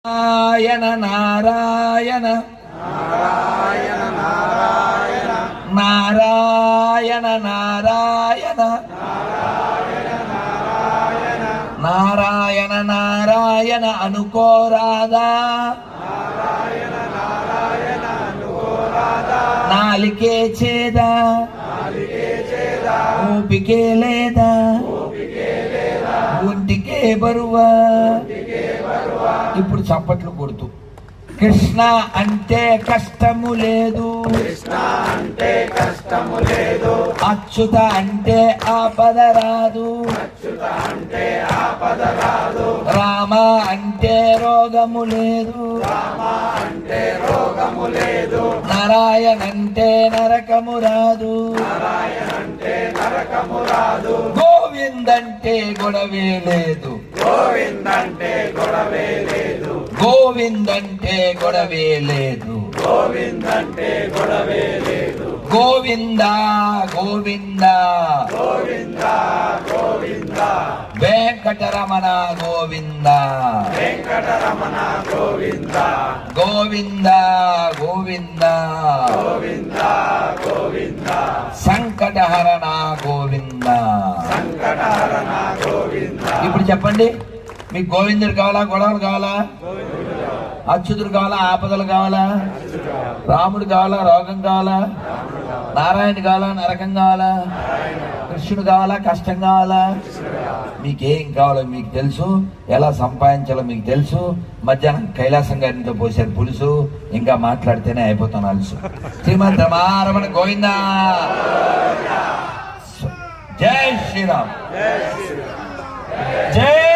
నారాయణ నారాయణ నారాయణ నారాయణ నారాయణ నారాయణ అనుకోరాదా నాలికే చేదా ఊపికే లేదా ఒంటికే బరువా. ఇప్పుడు చప్పట్లు కొడుతూ కృష్ణ అంటే కష్టము లేదు, అచ్యుత అంటే ఆపద రాదు, రామ అంటే రోగము లేదు, నారాయణ అంటే నరకము రాదు, గోవిందంటే గొడవే లేదు, గోవిందంటే గొడవే లేదు, గోవిందంటే గొడవే లేదు, గోవిందంటే గొడవే లేదు. గోవింద గోవింద గోవింద గోవింద వెంకటరమణ గోవింద వెంకటరమణ గోవింద గోవింద గోవింద గోవింద గోవింద సంకటహరణ గోవింద సంకటహరణ గోవింద. ఇప్పుడు చెప్పండి, మీకు గోవిందుడు కావాలా, గొడవలు కావాలా, అచ్యుతుడు కావాలా, ఆపదలు కావాలా, రాముడు కావాలా, రోగం కావాలా, నారాయణ కావాలా, నరకం కావాలా, కృష్ణుడు కావాలా, కష్టం కావాలా, మీకేం కావాలో మీకు తెలుసు, ఎలా సంపాదించాలో మీకు తెలుసు. మధ్యాహ్నం కైలాసం గారితో పోసారు పులుసు, ఇంకా మాట్లాడితేనే అయిపోతాను అలుసు. శ్రీమద్ రమారమణ గోవింద. జై శ్రీరామ్, జై